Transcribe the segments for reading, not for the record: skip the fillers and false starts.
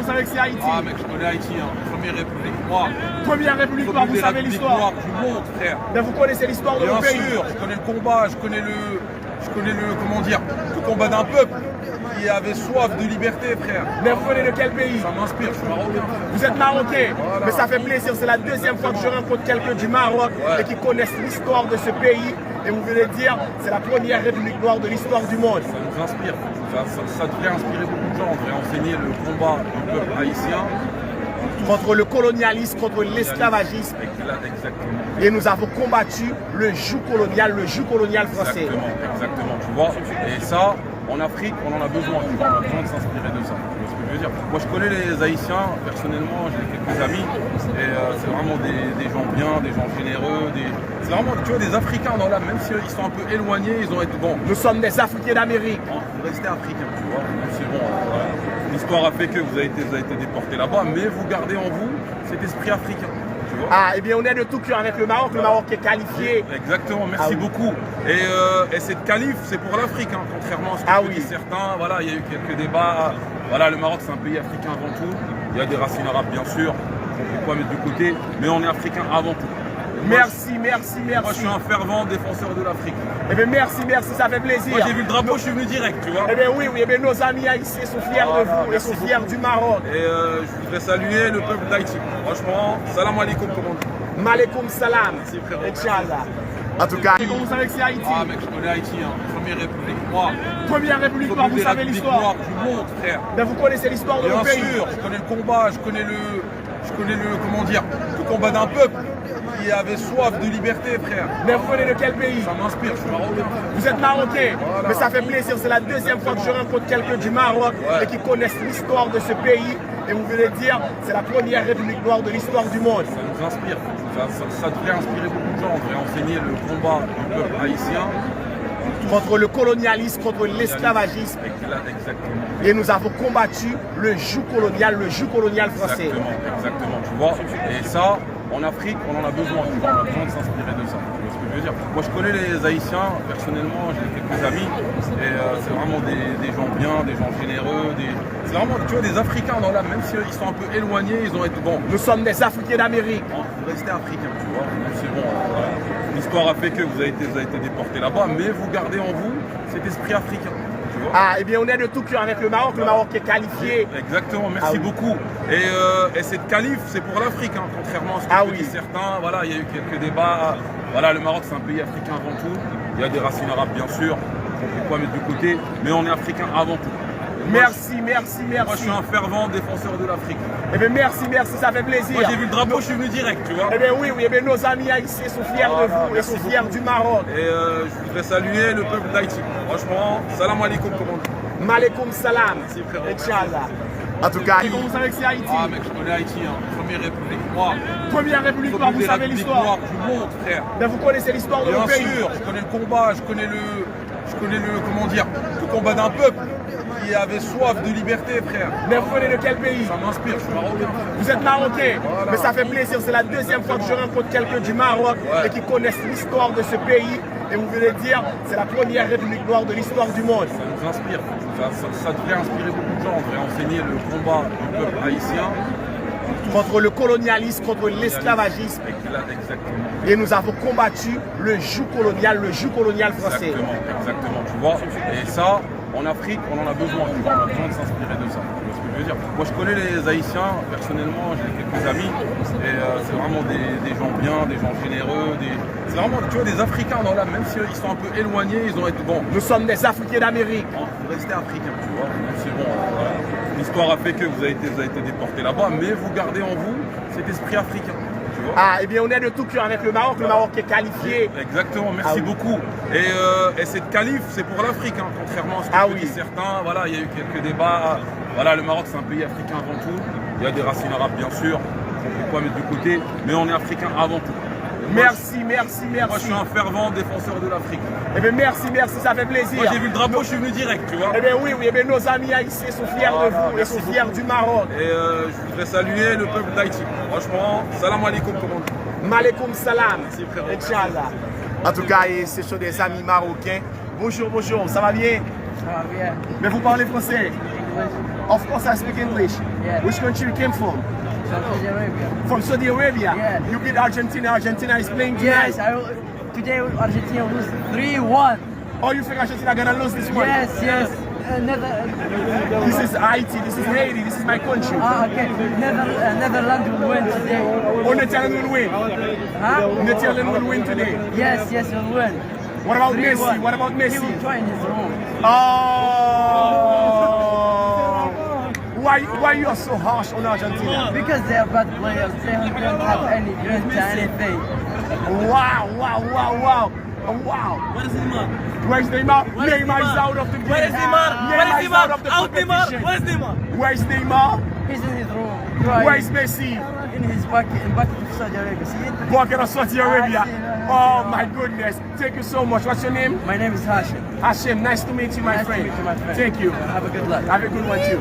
vous savez que c'est Haïti? Ah mec, je connais Haïti, hein. Première République noire. Première République noire, vous savez l'histoire? Du monde, frère. Mais vous connaissez l'histoire de Bien mon pays? sûr, je connais le combat, je connais le, comment dire, le combat d'un peuple qui avait soif de liberté, frère. Mais vous venez de quel pays? Ça m'inspire, je suis marocain. Vous êtes marocain, Voilà. mais ça fait plaisir. C'est la deuxième fois que je rencontre quelqu'un du Maroc et qui connaissent l'histoire de ce pays. Et vous venez de dire, c'est la première République noire de l'histoire du monde. Ça nous inspire. Ça devrait inspirer beaucoup de gens. On devrait enseigner le combat du peuple haïtien. Contre le colonialisme, contre l'esclavagisme. Exactement. Et nous avons combattu le joug colonial français. Exactement, tu vois. Et ça, en Afrique, on en a besoin. Tu vois, on a besoin de s'inspirer de ça. Tu vois ce que je veux dire? Moi, je connais les Haïtiens, personnellement, j'ai quelques amis. Et c'est vraiment des gens bien, des gens généreux. C'est vraiment, tu vois, des Africains dans l'âme. Même s'ils sont un peu éloignés, ils ont été bons. Nous sommes des Africains d'Amérique. Vous restez africains, tu vois. C'est bon. Voilà. L'histoire a fait que vous avez été déportés là-bas, mais vous gardez en vous cet esprit africain. Tu vois. Ah, eh bien, on est de tout cœur avec le Maroc qui est qualifié. Exactement, merci beaucoup. Et cette qualif, c'est pour l'Afrique, hein, contrairement à ce que disent certains. Voilà, il y a eu quelques débats. Voilà, le Maroc, c'est un pays africain avant tout. Il y a des racines arabes, bien sûr. On ne peut pas mettre de côté, mais on est africain avant tout. Merci. Moi, je suis un fervent défenseur de l'Afrique. Eh bien, merci, ça fait plaisir. Moi, j'ai vu le drapeau, je suis venu direct, tu vois. Eh bien, oui, eh bien, nos amis haïtiens sont fiers de vous et sont fiers du Maroc. Et je voudrais saluer le peuple d'Haïti. Franchement, salam alaikum, comme on dit. Malekoum salam. Merci, frérot. Inch'Allah. En tout cas, vous savez que c'est Haïti? Ah mec, je connais Haïti, hein. Première République noire. Première République noire, vous savez l'histoire? Du monde, frère. Mais vous connaissez l'histoire de mon pays? Bien sûr, je connais le combat, je connais le, comment dire, le combat d'un peuple qui avait soif de liberté, frère. Mais vous venez de quel pays? Ça m'inspire, je suis marocain. Vous êtes marocain, voilà. Mais ça fait plaisir. C'est la deuxième fois que je rencontre quelqu'un du Maroc et qui connaissent l'histoire de ce pays. Et vous venez de dire, c'est la première République noire de l'histoire du monde. Ça nous inspire. Ça devrait inspirer beaucoup de gens. On devrait enseigner le combat du peuple haïtien. Contre le colonialisme, contre l'esclavagisme. Exactement. Et nous avons combattu le joug colonial français. Exactement, tu vois. Et ça, en Afrique, on en a besoin. Tu vois, on a besoin de s'inspirer de ça. Tu vois ce que je veux dire? Moi, je connais les Haïtiens, personnellement, j'ai quelques amis. Et c'est vraiment des gens bien, des gens généreux. C'est vraiment, tu vois, des Africains dans l'âme. Même s'ils sont un peu éloignés, ils ont été bons. Nous sommes des Africains d'Amérique. Vous restez africains, tu vois. C'est bon. Voilà. L'histoire a fait que vous avez été déportés là-bas, mais vous gardez en vous cet esprit africain. Tu vois. Ah, eh bien, on est de tout cœur avec le Maroc qui est qualifié. Exactement, merci beaucoup. Et cette qualif, c'est pour l'Afrique, hein, contrairement à ce que disent certains. Voilà, il y a eu quelques débats. Voilà, le Maroc, c'est un pays africain avant tout. Il y a des racines arabes, bien sûr. On ne peut pas mettre de côté, mais on est africain avant tout. Merci. Moi, je suis un fervent défenseur de l'Afrique. Eh bien, merci, ça fait plaisir. Moi, j'ai vu le drapeau, je suis venu direct, tu vois. Eh bien, oui, eh bien, nos amis haïtiens sont fiers de vous et sont fiers du Maroc. Et je voudrais saluer le peuple d'Haïti. Franchement, salam alaikum, comme on dit. Malekoum salam. Merci, frérot. Inch'Allah. En tout cas, vous savez que c'est Haïti? Ah mec, je connais Haïti, hein. Première République noire. Première République noire, vous savez l'histoire? Du monde, frère. Mais vous connaissez l'histoire de mon pays? Bien sûr, je connais le combat, je connais le, comment dire, le combat d'un peuple qui avait soif de liberté, frère. Mais vous venez de quel pays? Ça m'inspire, je suis marocain. Vous êtes marocain, voilà. Mais ça fait plaisir. C'est la deuxième fois que je rencontre quelqu'un du Maroc et qui connaissent l'histoire de ce pays. Et vous venez de dire, c'est la première République noire de l'histoire du monde. Ça nous inspire. Ça devrait inspirer beaucoup de gens. On devrait enseigner le combat du peuple haïtien. Contre le colonialisme, contre l'esclavagisme. Exactement. Et nous avons combattu le joug colonial français. Exactement, tu vois. Et ça, en Afrique, on en a besoin. Tu vois, on a besoin de s'inspirer de ça. Tu vois ce que je veux dire? Moi, je connais les Haïtiens, personnellement, j'ai quelques amis. Et c'est vraiment des gens bien, des gens généreux. C'est vraiment, tu vois, des Africains dans l'âme. Même s'ils sont un peu éloignés, ils ont été bons. Nous sommes des Africains d'Amérique. Vous restez africains, tu vois. C'est bon. Voilà. L'histoire a fait que vous avez été déportés là-bas, mais vous gardez en vous cet esprit africain. Tu vois. Ah, eh bien, on est de tout cœur avec le Maroc qui est qualifié. Exactement, merci beaucoup. Et cette qualif, c'est pour l'Afrique, hein, contrairement à ce que disent certains. Voilà, il y a eu quelques débats. Voilà, le Maroc, c'est un pays africain avant tout. Il y a des racines arabes, bien sûr. On ne peut pas mettre de côté, mais on est africain avant tout. Merci. Moi, je suis un fervent défenseur de l'Afrique. Eh bien, merci, ça fait plaisir. Moi, j'ai vu le drapeau, je suis venu direct, tu vois. Eh bien, oui, eh bien, nos amis haïtiens sont fiers de vous et sont fiers du Maroc. Et je voudrais saluer le peuple d'Haïti. Franchement, salam alaikum, comme on dit. Malekoum salam. Merci, frérot. Inch'Allah. En tout cas, ce sont des amis marocains. Bonjour, ça va bien? Ça va bien. Mais vous parlez français? Oui. Of course, I speak English. Yeah. Which country you came from? Saudi Arabia. From Saudi Arabia. Yeah. You beat Argentina. Argentina is playing tonight. Yes, today Argentina lose 3-1. Oh, you think Argentina gonna lose this one? Yes, yes. This is Haiti. This is Haiti. This is my country. Okay. Netherlands will win today. Oh, Netherlands will win. Huh? Netherlands will win today. Yes, yes, will win. What about 3-1. Messi? What about He Messi? will try in his room. Oh, why you are so harsh on Argentina? Because they are bad players. They don't have any great anything. Wow. Where is Neymar? Where's Neymar? Where is Neymar is Neymar? out of the game. Where is Neymar? Neymar is out of the Out Neymar! competition. Where is Neymar? Where's Neymar? He's in his room. Crying. Where's Messi? In his bucket of Saudi Arabia. See it? Bucket of Saudi Arabia. I see. Oh my goodness. Thank you so much. What's your name? My name is Hashim. Hashem, nice to meet you, my Nice to friend. meet you, my friend. Thank you. Have a good luck. Have a good one too.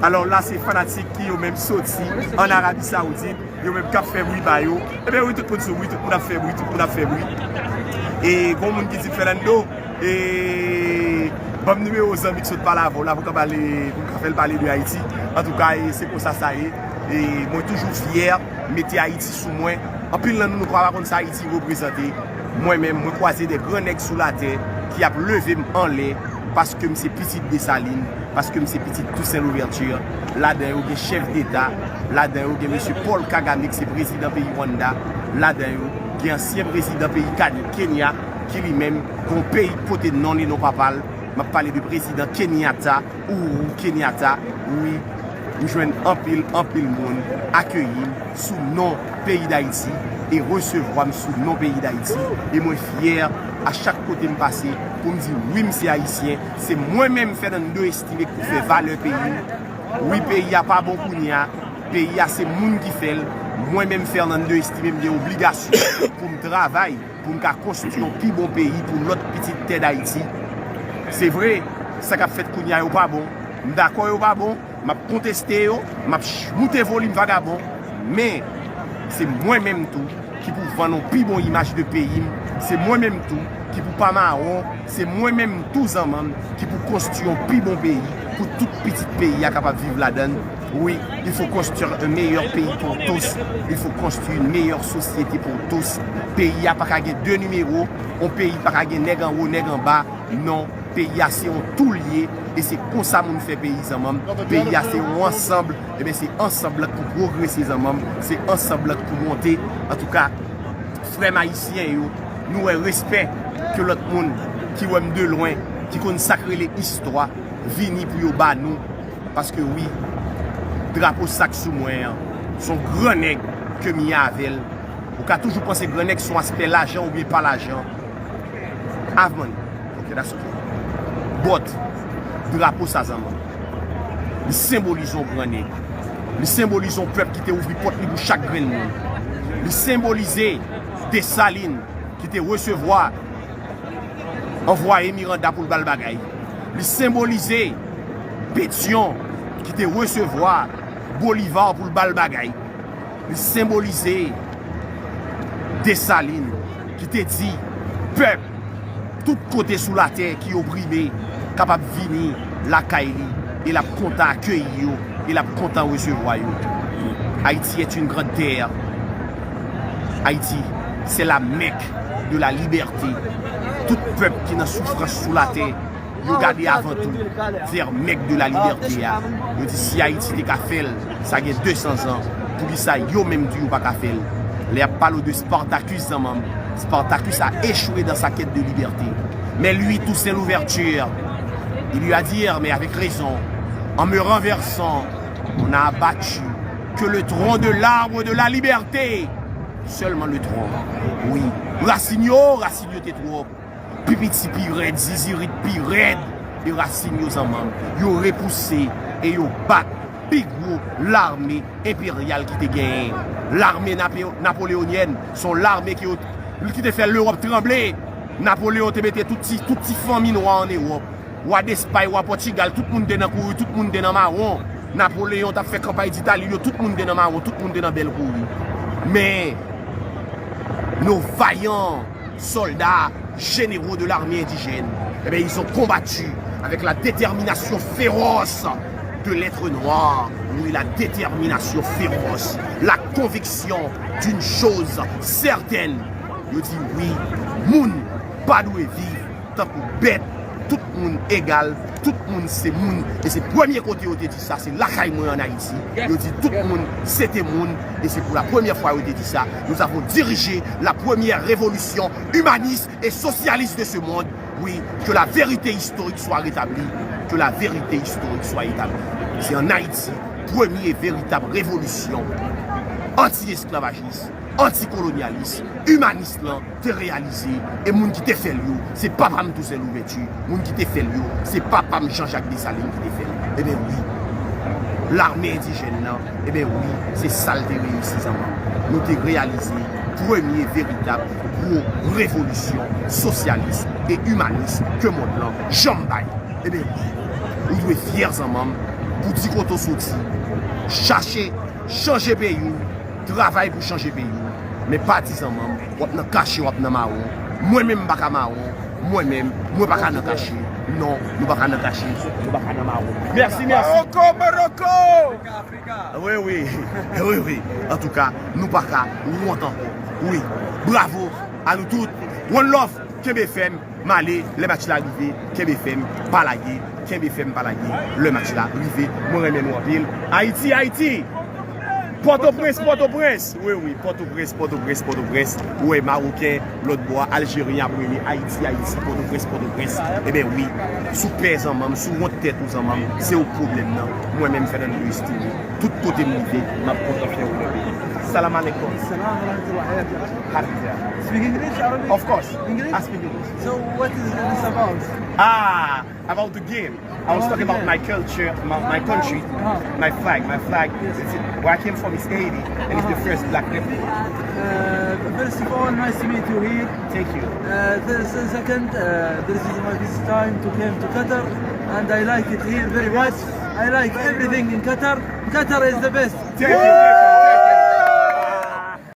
Alors là, c'est fanatique qui ont même sorti en Arabie Saoudite. Ils ont même qu'à faire bruit par eux. Eh bien, oui, tout le monde se bruit, tout le monde a fait bruit, tout le monde a fait bruit. Et comme on dit Fernando, et bon numéro aux amis qui sont pas là, voilà, pour faire parler de Haïti. En tout cas, c'est pour ça, ça y est. Et moi, toujours fier, mettez Haïti sous moi. En plus, nous ne croyons pas que ça Haïti représenté. Moi-même, moi, croiser des grands nègres sous la terre qui a levé en l'air parce que c'est petit Dessalines, parce que c'est petit Toussaint Louverture. Là-dedans, il y a chef d'État. Là-dedans, il y a M. Paul Kagame, qui est président pays Rwanda. Là-dedans, il y a ancien président pays Kenya, qui lui-même, qu'on pays côté de non et non papal. Je parle du président Kenyatta, ou Kenyatta, oui. Nous jouons un pile monde accueilli sous non pays d'Haïti et recevoir sous non pays d'Haïti. Et moi fier à chaque côté me passer pour me dire oui, c'est haïtien. C'est moi-même faire dans deux estimés pour faire valeur pays. Oui, pays a pas bon pour nia. Pays a c'est monde qui fait. Moi-même faire dans deux estimés mes obligations pour me travailler, pour me construire un plus bon pays pour notre petite terre d'Haïti. C'est vrai, ça qu'a fait Kounia n'est pas bon. D'accord, n'est pas bon. M'a contesté, m'a monté volume vagabond, mais c'est moi-même tout qui pour vendre une plus bonne image de pays, c'est moi-même tout qui pour pas marron, c'est moi-même tous en même qui pour construire un plus bon pays pour tout petit pays à capable de vivre là-dedans. Oui, il faut construire un meilleur pays pour tous, il faut construire une meilleure société pour tous. Pays a pas qu'à gagner deux numéros, un pays pas qu'à gagner nègre en haut, nègre en bas, non. Pays a c'est tout lié et c'est comme ça qu'on fait pays ensemble. Pays a c'est ensemble et bien c'est ensemble pour progresser ensemble, c'est ensemble pour monter. En tout cas, frères haïtiens, nous avons respect que l'autre monde qui aime de loin, qui consacre les histoires, vini pour bas nous parce que oui, drapeau sac sous moi, son grand nègre que Miavel. On a toujours pensé que grand nègre son aspect l'argent ou bien pas l'argent. Avant, ok, that's okay. Bot, drapeau ça zaman. Nous symbolisons grand nègre. Nous symbolisons peuple qui t'a ouvert porte pour chaque grain de monde. Nous symbolisons Dessalines qui t'a recevoir envoyé Miranda pour le bal bagay. Nous symbolisons Pétion qui t'a recevoir Bolivar pour le bal bagay. Nous symbolisons Dessalines qui t'a dit peuple tout côté sous la terre qui est opprimé, capable de venir la Kaili et la content accueillir et la content recevoir. Haïti est une grande terre. Haïti, c'est la Mecque de la liberté. Tout peuple qui n'a souffrance sous la terre, regardez avant tout vers Mecque de la liberté. Je dis si Haïti n'est qu'à faire, ça a 200 ans. Pour que ça, yo même dit pas qu'à faire. Les parle de Spartacus en même. Spartacus a échoué dans sa quête de liberté. Mais lui, Toussaint Louverture, il lui a dit, mais avec raison, en me renversant, on a abattu que le tronc de l'arbre de la liberté. Seulement le tronc. Oui. Racinio t'es trop. Pipiti pirate, zizirit pirate. Et Racinio en même. Yo repoussé et yo bat. Big gros l'armée impériale qui te gagne. L'armée napoléonienne, sont l'armée qui te fait l'Europe trembler. Napoléon te mettait tout petit famille noire en Europe. Ou à d'Espagne, ou à Portugal, tout le monde est dans couru, tout le monde est dans marron. Napoléon t'a fait campagne d'Italie, tout le monde est dans marron, tout le monde est dans belle couru. Mais nos vaillants soldats généraux de l'armée indigène, eh bien, ils ont combattu avec la détermination féroce de l'être noir, oui, la détermination féroce, la conviction d'une chose certaine. Je dis oui, moun, pas doué vivre, tant que bête, tout le monde égal, tout le monde c'est moun. Et c'est le premier côté où je dit ça, c'est la caille en Haïti. Je dis tout le monde c'était moun. Et c'est pour la première fois où je dit ça, nous avons dirigé la première révolution humaniste et socialiste de ce monde. Oui, que la vérité historique soit rétablie, que la vérité historique soit établie. C'est en Haïti, première véritable révolution anti-esclavagiste, anticolonialiste, humaniste là, te réalisé. Et moun qui te fait lieu, c'est pas Pam Toussaint Louverture. Moun qui te fait lieu, c'est pas Pam Jean-Jacques Dessalines qui te fait. Eh bien oui, l'armée indigène là, eh bien oui, c'est ça le réussi. Nous te réalisé premier véritable gros révolution socialiste et humaniste que mon plan Jambaye. Eh bien oui, vous devez fiers en maman pour dire qu'on t'a sorti, chercher, changer pays, travailler pour changer pays. Mais pas disant maman, on a caché, on a marron. Moi-même, pas marron. Moi-même, moi pas caché. Non, nous pas caché, nous pas marron. Merci, merci. Morocco! Oui, oui, oui, oui. En tout cas, nous pas longtemps. Oui, bravo à nous tous. One love, KBFM, Malé, le match là arrivé, KBFM, Balagué, KBFM, Balagué, le match là arrivé, moi remets en ville. Haïti, Haïti. Port-au-Prince, Port-au-Prince. Oui, oui, Port-au-Prince, Port-au-Prince, Port-au-Prince. Oui, Marocain, l'autre bois, Algérien, Haïti, Haïti, Port-au-Prince, Port-au-Prince. Eh bien oui, sous pèse en maman, sous honte tête aux maman, c'est au problème là. Moi-même, faire un estime. Tout côté mouillé, ma propre fière au pays. Salam alaikum. Salam alaikum. Speak English, Arabic? Of course. English? I speak English. So what is this about? About the game. I was talking about my culture, my country, my flag. My flag, where I came from is Haiti, and it's the first black people. First of all, nice to meet you here. Thank you. Second, this is my first time to come to Qatar, and I like it here very much. I like everything in Qatar. Qatar is the best. Thank you.